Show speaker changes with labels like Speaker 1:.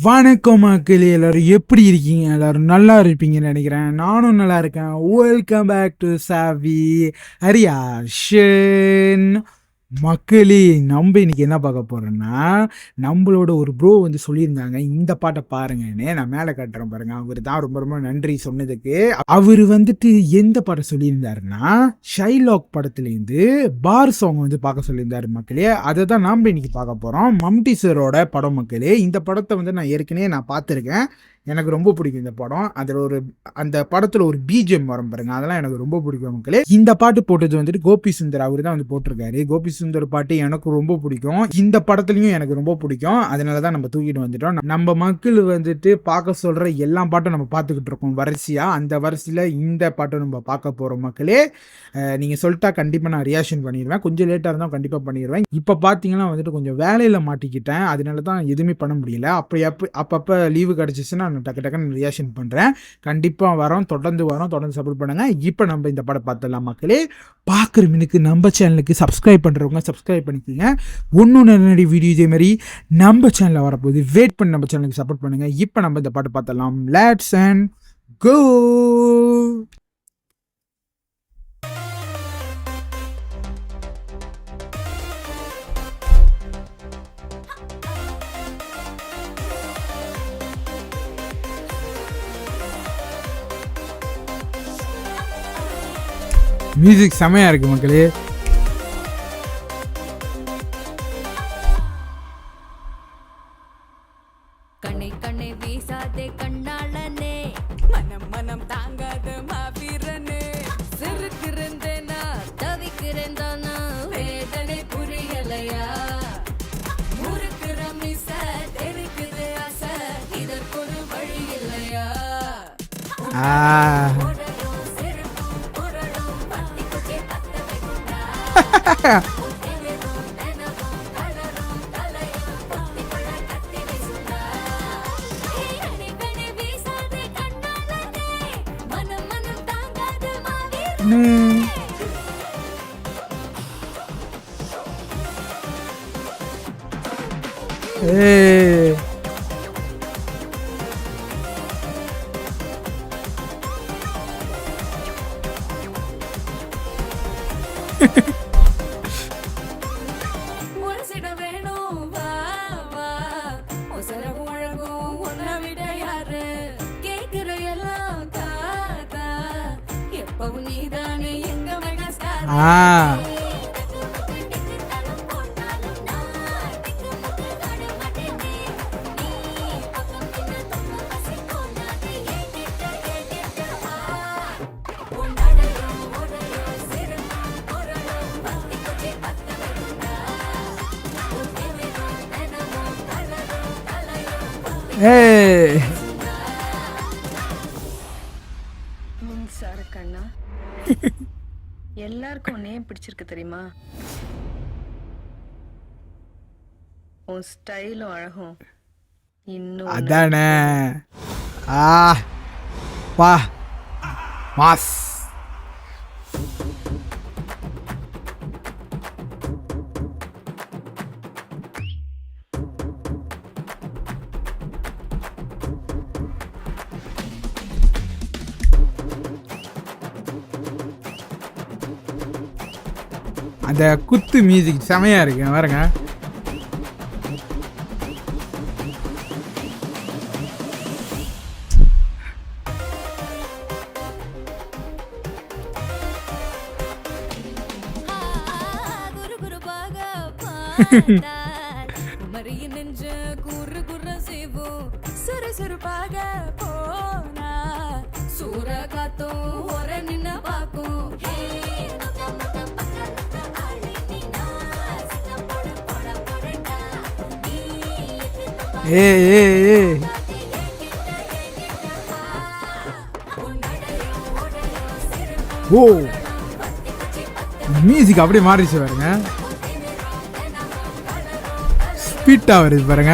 Speaker 1: வணக்கம் மக்களே, எல்லாரும் எப்படி இருக்கீங்க? எல்லாரும் நல்லா இருப்பீங்கன்னு நினைக்கிறேன். நானும் நல்லா இருக்கேன். வெல்கம் பேக் டு சாவி ஹரியாஷன். மக்களே, நம்ம இன்னைக்கு என்ன பார்க்க போறோம்னா, நம்மளோட ஒரு ப்ரோ வந்து சொல்லியிருந்தாங்க இந்த பாட்டை பாருங்கன்னு. நான் மேலே காட்டுறேன் பாருங்க. அவர் தான் ரொம்ப ரொம்ப நன்றி சொன்னதுக்கு. அவர் வந்துட்டு எந்த பாட்டை சொல்லியிருந்தாருன்னா, ஷைலாக் படத்துலேருந்து பார் சாங் வந்து பார்க்க சொல்லியிருந்தாரு மக்களே. அதை தான் நாம் இன்னைக்கு பார்க்க போகிறோம். மம்டி சாரோட படம் மக்களே. இந்த படத்தை வந்து நான் ஏற்கனவே பார்த்துருக்கேன். எனக்கு ரொம்ப பிடிக்கும் இந்த படம். அதில் அந்த படத்தில் ஒரு பிஜிஎம் வரும் பாருங்க, அதெல்லாம் எனக்கு ரொம்ப பிடிக்கும் மக்களே. இந்த பாட்டு போட்டது வந்துட்டு கோபி சுந்தர் அவர் தான் வந்து போட்டிருக்காரு. கோபி சுந்தர் பாட்டு எனக்கு ரொம்ப பிடிக்கும். இந்த படத்துலையும் எனக்கு ரொம்ப பிடிக்கும். அதனால தான் நம்ம தூக்கிட்டு வந்துட்டோம். நம்ம மக்கள் வந்துட்டு பார்க்க சொல்கிற எல்லா பாட்டும் நம்ம பார்த்துக்கிட்டு இருக்கோம் வரிசையாக. அந்த வரிசையில் இந்த பாட்டை நம்ம பார்க்க போகிறோம் மக்களே. நீங்கள் சொல்லிட்டா கண்டிப்பாக நான் ரியாக்ஷன் பண்ணிடுவேன். கொஞ்சம் லேட்டாக இருந்தால் கண்டிப்பாக பண்ணிடுவேன். இப்போ பார்த்தீங்கன்னா வந்துட்டு கொஞ்சம் வேலையில் மாட்டிக்கிட்டேன். அதனால தான் எதுவுமே பண்ண முடியல. அப்பப்போ லீவு கிடச்சிச்சுன்னா நான் டக்குன்னு ரியாக்ஷன் பண்ணுறேன். கண்டிப்பாக தொடர்ந்து சப்போர்ட் பண்ணுங்க. இப்போ நம்ம இந்த படம் பார்த்துடலாம் மக்களே. பார்க்குற மினுக்கு நம்ம சேனலுக்கு சப்ஸ்கிரைப் பண்ணுறவங்க சப்ஸ்கிரைப் பண்ணிக்கோங்க. ஒன்று நிறைய வீடியோ இதே மாதிரி நம்ம சேனலில் வரப்போகுது. வெயிட் பண்ணி நம்ம சேனலுக்கு சப்போர்ட் பண்ணுங்கள். இப்போ நம்ம இந்த பாட்டு பார்த்துடலாம். Let's and go. மியூசிக் செமையா இருக்கு மக்களே.
Speaker 2: கண்ணை கண்ணை வீசாதே கண்ணாளனே, மனம் மனம் தாங்காத மாவீரனே, சிறுக்கிறேன்னா தவிக்கிறேன்தானா வேதனை புரியலையா, முறுக்கிற மிச தெரிக்குது ஆசை, இதற்கொரு வழி இல்லையா.
Speaker 3: மின்சார கண்ணா, எல்லாருக்கும் உன்னையே பிடிச்சிருக்கு தெரியுமா? உன் ஸ்டைலும் அழகும் இன்னும்
Speaker 1: அதானே. வா மாஸ். அந்த குத்து மியூசிக் செமையா இருக்கு பாருங்க. ஓ, மியூசிக் அப்படியே மாறிச்சு பாருங்க. ஸ்பீட்டா வருது பாருங்க.